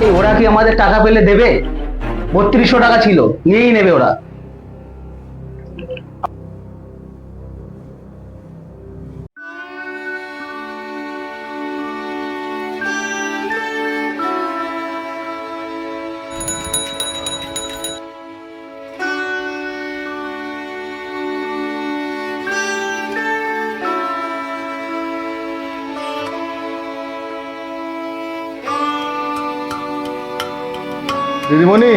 এই ওরা কি আমাদের টাকা পেলে দেবে? 3200 টাকা ছিল, নিয়েই নেবে ওরা। দিদিমণি,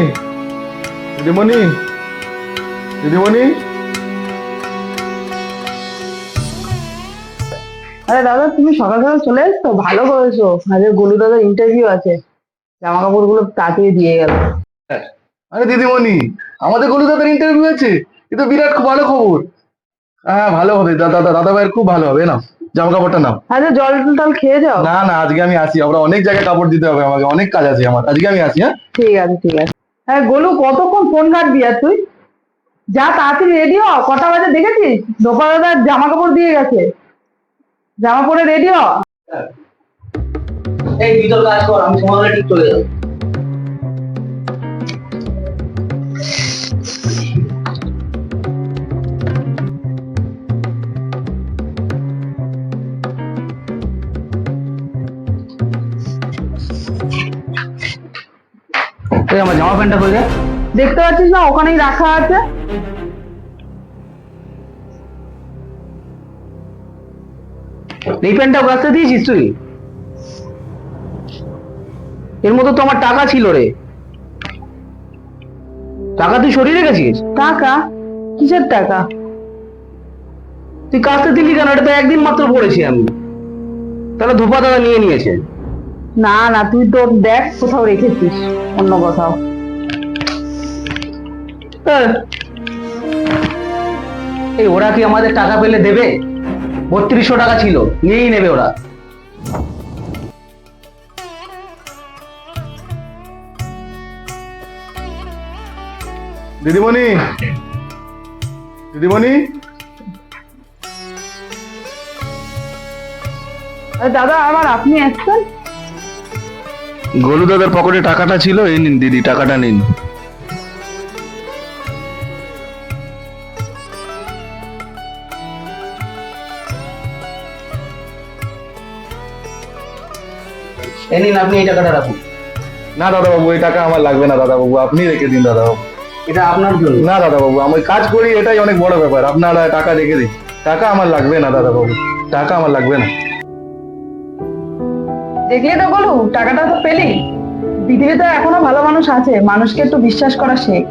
দিদিমণি, দিদিমণি। আরে দাদা, তুমি সকাল সকাল চলে এসছো, ভালো করেছো। আজকে গোলু দাদার ইন্টারভিউ আছে, জামা কাপড় গুলো তাড়িয়ে দিয়ে গেল। আরে দিদিমণি, আমাদের কলকাতার ইন্টারভিউ আছে, এ তো বিরাট ভালো খবর। হ্যাঁ, ভালো হবে দাদা, দাদা ভাইয়ের খুব ভালো হবে। না, জামা কাপড়টা নাও। আচ্ছা, জল টল খেয়ে যাও। না না, আজকে আমি আসি, আমরা অনেক জায়গায় কাপড় দিতে হবে, আমাকে অনেক কাজ আছে আমার, আজকে আমি আসি। হ্যাঁ ঠিক আছে, ঠিক আছে। হ্যাঁ গোলু, কতক্ষণ ফোন ঘাটবি আর তুই? যা তাড়াতাড়ি রেডি হ, কটা বাজে দেখেছিস? দোপা দাদার জামা কাপড় দিয়ে গেছে, জামা পরে রেডি হ। এই তুই তোর কাজ কর, আমি সময় হলে ঠিক চলে যাবো। এই আমার জামা প্যান্টটা কই রে? দেখতে পাচ্ছিস না, ওখানেই রাখা আছে। এই প্যান্টটা কাছে দিয়েছিস তুই? এর মধ্যে তো আমার টাকা ছিল রে। টাকা তুই সরিয়ে রেখেছিস? টাকা? কিসের টাকা? তুই কাজটা দিলি কেন? এটা তো একদিন মাত্র পড়েছি আমি। তাহলে ধোপা দাদা নিয়ে নিয়েছে। না না, তুই তোর দেখ কোথাও রেখেছিস, অন্য কোথাও। হ্যাঁ। এই ওরা কি আমাদের টাকা পেলে দেবে? 3200 টাকা ছিল, নিয়েই নেবে ওরা। দিদিমণি, দিদিমণি। আরে দাদা, আবার আপনি আসছেন? গোলু দাদার পকেটে টাকাটা ছিল, এই নিন দিদি, টাকাটা নিন। এই নিন, আপনি এই টাকাটা রাখুন। না দাদাবাবু, এই টাকা আমার লাগবে না দাদাবাবু, আপনি রেখে দিন দাদাবাবু। এটা আপনার জন্য। না দাদাবাবু, আমি কাজ করি, এটাই অনেক বড় ব্যাপার, আপনারা টাকা রেখে দিন। টাকা আমার লাগবে না দাদাবাবু, টাকা আমার লাগবে না। দেখলে তো গোলু, টাকাটা তো পেলি। পৃথিবীতে এখনো ভালো মানুষ আছে, মানুষকে একটু বিশ্বাস করা শেখ।